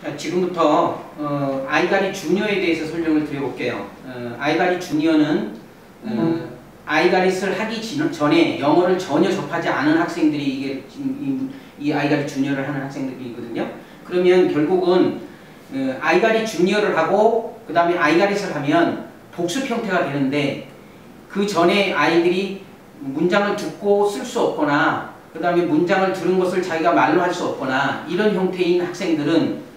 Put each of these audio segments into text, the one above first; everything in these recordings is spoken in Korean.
자, 지금부터 아이가리 주니어에 대해서 설명을 드려볼게요. 아이가리 주니어는 아이가리스를 하기 전에 영어를 전혀 접하지 않은 학생들이 이게 이 아이가리 주니어를 하는 학생들이거든요. 그러면 결국은 아이가리 주니어를 하고 그 다음에 아이가리스를 하면 복습 형태가 되는데 그 전에 아이들이 문장을 듣고 쓸 수 없거나 그 다음에 문장을 들은 것을 자기가 말로 할 수 없거나 이런 형태인 학생들은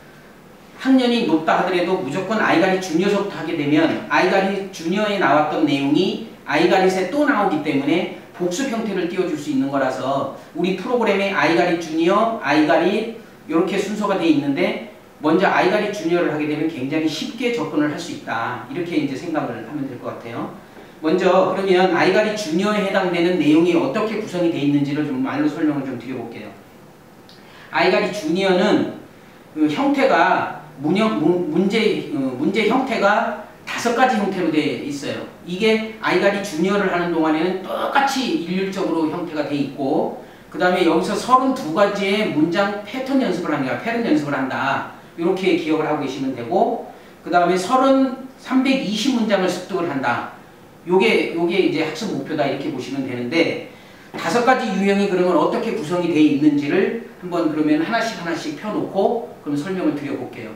학년이 높다 하더라도 무조건 아이가리 주니어서부터 하게 되면 아이가리 주니어에 나왔던 내용이 아이가리스에 또 나오기 때문에 복습 형태를 띄워줄 수 있는 거라서 우리 프로그램에 아이가리 주니어, 아이가리 이렇게 순서가 되어 있는데 먼저 아이가리 주니어를 하게 되면 굉장히 쉽게 접근을 할 수 있다. 이렇게 이제 생각을 하면 될 것 같아요. 먼저 그러면 아이가리 주니어에 해당되는 내용이 어떻게 구성이 되어 있는지를 좀 말로 설명을 좀 드려볼게요. 아이가리 주니어는 그 형태가 문제 형태가 5가지 형태로 되어 있어요. 이게 아이가리 주니어를 하는 동안에는 똑같이 일률적으로 형태가 되어 있고 그 다음에 여기서 32가지의 문장 패턴 연습을 합니다. 패턴 연습을 한다. 이렇게 기억을 하고 계시면 되고 그 다음에 320문장을 습득을 한다. 요게 이제 학습 목표다 이렇게 보시면 되는데 5가지 유형이 그러면 어떻게 구성이 되어 있는지를 한번 그러면 하나씩 펴놓고 그럼 설명을 드려볼게요.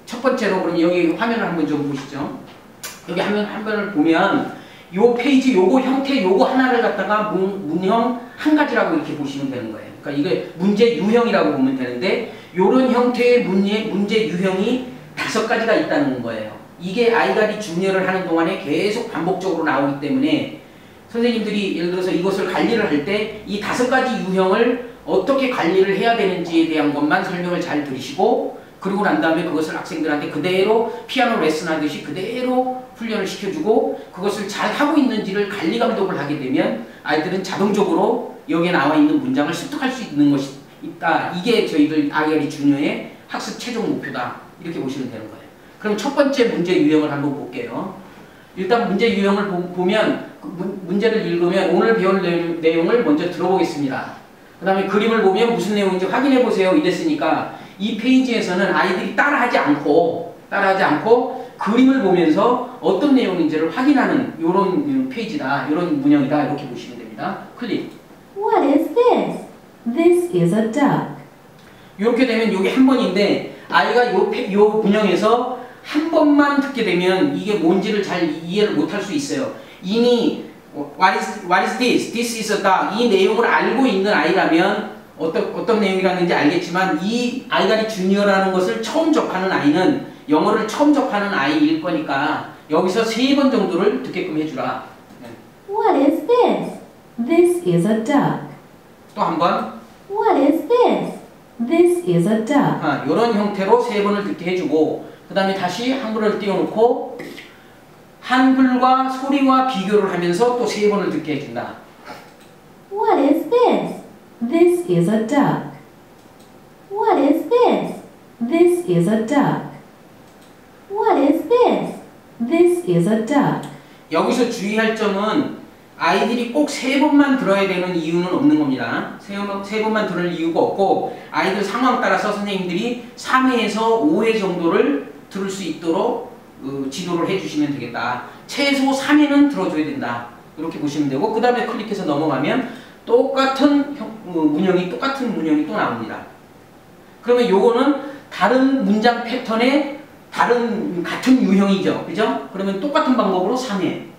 첫 번째로 그럼 여기 화면을 한번 좀 보시죠. 여기 화면을 보면 요 페이지 요거 형태 요거 하나를 갖다가 문형 한 가지라고 이렇게 보시면 되는 거예요. 그러니까 이게 문제 유형이라고 보면 되는데 요런 형태의 문제 유형이 5가지가 있다는 거예요. 이게 아이가리 주니어를 하는 동안에 계속 반복적으로 나오기 때문에 선생님들이 예를 들어서 이것을 관리를 할 때 이 5가지 유형을 어떻게 관리를 해야 되는지에 대한 것만 설명을 잘 들으시고 그러고 난 다음에 그것을 학생들한테 그대로 피아노 레슨 하듯이 그대로 훈련을 시켜주고 그것을 잘 하고 있는지를 관리 감독을 하게 되면 아이들은 자동적으로 여기에 나와 있는 문장을 습득할 수 있는 것이 있다. 이게 저희들 아이가리 주니어의 학습 최종 목표다. 이렇게 보시면 되는 거예요. 그럼 첫 번째 문제 유형을 한번 볼게요. 일단 문제 유형을 보면 문제를 읽으면 오늘 배울 내용을 먼저 들어보겠습니다. 그 다음에 그림을 보면 무슨 내용인지 확인해 보세요. 이랬으니까 이 페이지에서는 아이들이 따라하지 않고 그림을 보면서 어떤 내용인지를 확인하는 이런 페이지다. 이런 문형이다. 이렇게 보시면 됩니다. 클릭. What is this? This is a duck. 이렇게 되면 이게 한 번인데 아이가 요 문형에서 한 번만 듣게 되면 이게 뭔지를 잘 이해를 못할 수 있어요. 이미 what is this? This is a duck. 이 내용을 알고 있는 아이라면 어떤 내용이라는지 알겠지만 이 아이가리 주니어라는 것을 처음 접하는 아이는 영어를 처음 접하는 아이일 거니까 여기서 3번 정도를 듣게끔 해주라. What is this? This is a duck. 또 한 번. What is this? This is a duck. 이런 형태로 3번을 듣게 해주고 그 다음에 다시 한글을 띄워놓고 한글과 소리와 비교를 하면서 또 3번을 듣게 해준다. What is this? This is a duck. What is this? This is a duck. What is this? This is a duck. 여기서 주의할 점은 아이들이 꼭 3번만 들어야 되는 이유는 없는 겁니다. 3번만 들을 이유가 없고 아이들 상황 따라서 선생님들이 3회에서 5회 정도를 들을 수 있도록 지도를 해주시면 되겠다. 최소 3회는 들어줘야 된다. 이렇게 보시면 되고 그 다음에 클릭해서 넘어가면 똑같은 문형이 또 나옵니다. 그러면 요거는 다른 문장 패턴의 같은 유형이죠. 그죠? 그러면 똑같은 방법으로 3회.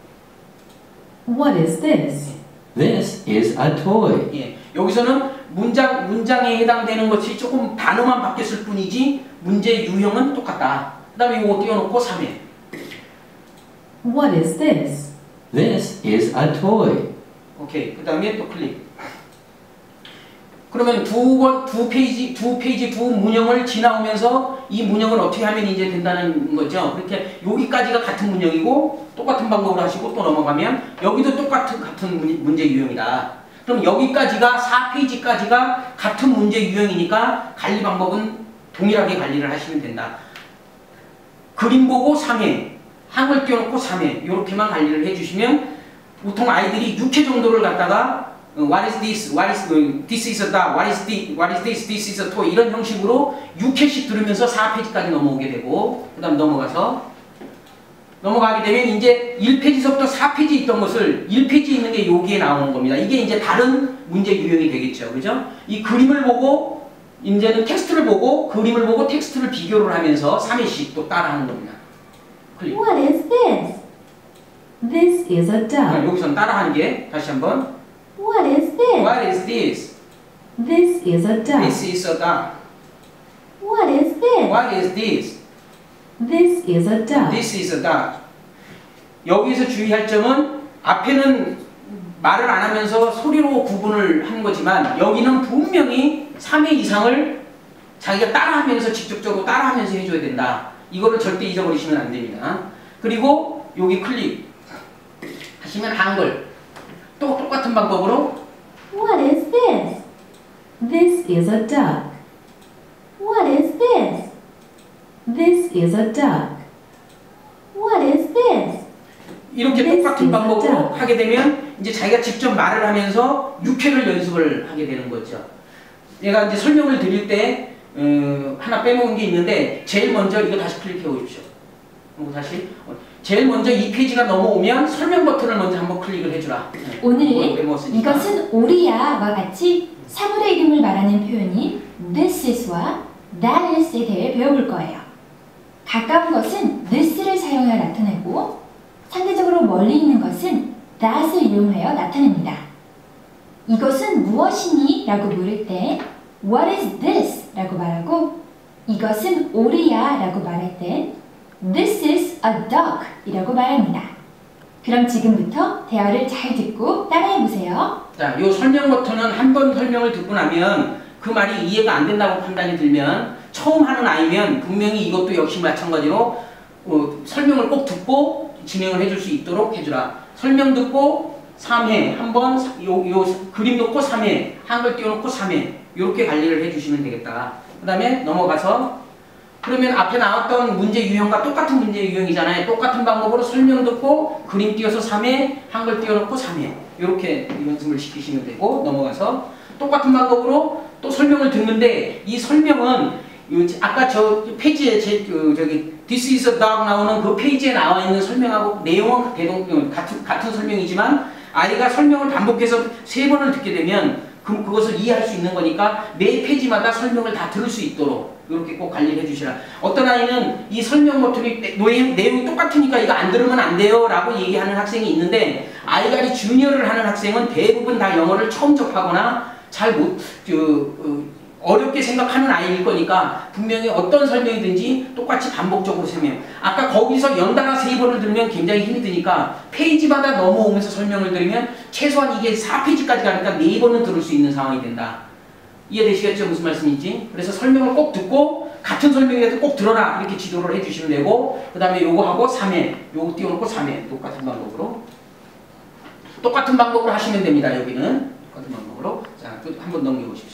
What is this? This is a toy. 예, 여기서는 문장에 해당되는 것이 조금 단어만 바뀌었을 뿐이지 문제 유형은 똑같다. 그 다음에 이거 띄워놓고 3회. What is this? This is a toy. 오케이. 그 다음에 또 클릭. 그러면 두 페이지 두 문형을 지나오면서 이 문형을 어떻게 하면 이제 된다는 거죠. 그렇게 여기까지가 같은 문형이고 똑같은 방법으로 하시고 또 넘어가면 여기도 같은 문제 유형이다. 그럼 여기까지가 4페이지까지가 같은 문제 유형이니까 관리 방법은 동일하게 관리를 하시면 된다. 그림 보고 3회, 한글 띄워놓고 3회 이렇게만 관리를 해주시면 보통 아이들이 6회 정도를 갖다가 What is this? What is this is a dog. What is this? This is a toy. 이런 형식으로 6회씩 들으면서 4페이지까지 넘어오게 되고 그다음 넘어가게 되면 이제 1페이지서부터 4페이지 있던 것을 1페이지 있는 게 여기에 나오는 겁니다. 이게 이제 다른 문제 유형이 되겠죠. 그죠? 이 그림을 보고 이제는 텍스트를 보고 그림을 보고 텍스트를 비교를 하면서 3회씩 또 따라하는 겁니다. 클릭. What is this? This is a duck. 여기서는 따라하는 게 다시 한번 What is this? What is this? This is a duck. This is a dog. What is this? What is this? This is a duck. This is a dog. 여기서 주의할 점은 앞에는 말을 안 하면서 소리로 구분을 한 거지만 여기는 분명히 3회 이상을 자기가 따라하면서 직접적으로 따라하면서 해줘야 된다. 이거를 절대 잊어버리시면 안 됩니다. 그리고 여기 클릭 하시면 한글 또 똑같은 방법으로 What is this? This is a duck. What is this? This is a duck. What is this? 이렇게 똑같은 방법으로 하게 되면 이제 자기가 직접 말을 하면서 6회를 연습을 하게 되는 거죠. 내가 이제 설명을 드릴 때 하나 빼먹은 게 있는데 제일 먼저 이거 다시 클릭해 보십시오. 다시 제일 먼저 이 페이지가 넘어오면 설명 버튼을 먼저 한번 클릭을 해주라. 오늘은 이것은 오리야와 같이 사물의 이름을 말하는 표현인 this is와 that is에 대해 배워볼 거예요. 가까운 것은 this를 사용하여 나타내고 상대적으로 멀리 있는 것은 that을 이용하여 나타냅니다. 이것은 무엇이니? 라고 물을 때 What is this? 라고 말하고 이것은 오리야 라고 말할 땐 This is a duck 이라고 말합니다. 그럼 지금부터 대화를 잘 듣고 따라해보세요. 자, 요 설명 버튼은 한 번 설명을 듣고 나면 그 말이 이해가 안 된다고 판단이 들면 처음 하는 아이면 분명히 이것도 역시 마찬가지로 설명을 꼭 듣고 진행을 해줄 수 있도록 해주라. 설명 듣고 3회, 한번 요 그림 놓고 3회, 한글 띄워놓고 3회 이렇게 관리를 해주시면 되겠다. 그 다음에 넘어가서 그러면 앞에 나왔던 문제 유형과 똑같은 문제 유형이잖아요. 똑같은 방법으로 설명 듣고 그림 띄워서 3회, 한글 띄워놓고 3회 이렇게 연습을 시키시면 되고 넘어가서 똑같은 방법으로 또 설명을 듣는데 이 설명은 아까 저 페이지에 저기 This is a dog 나오는 그 페이지에 나와 있는 설명하고 내용은 같은 설명이지만 아이가 설명을 반복해서 3번을 듣게 되면 그것을 이해할 수 있는 거니까 매 페이지마다 설명을 다 들을 수 있도록 이렇게 꼭 관리를 해주시라. 어떤 아이는 이 설명 버튼이 내용이 똑같으니까 이거 안 들으면 안 돼요 라고 얘기하는 학생이 있는데 아이가 주니어를 하는 학생은 대부분 다 영어를 처음 접하거나 잘 어렵게 생각하는 아이일 거니까 분명히 어떤 설명이든지 똑같이 반복적으로 설명. 아까 거기서 연달아 3번을 들으면 굉장히 힘이 드니까 페이지마다 넘어오면서 설명을 들으면 최소한 이게 4페이지까지 가니까 4번은 들을 수 있는 상황이 된다. 이해되시겠죠? 무슨 말씀인지? 그래서 설명을 꼭 듣고 같은 설명이라도 꼭 들어라 이렇게 지도를 해주시면 되고 그 다음에 요거 하고 3회 요거 띄워놓고 3회 똑같은 방법으로 하시면 됩니다. 여기는 똑같은 방법으로 자, 한번 넘겨보십시오.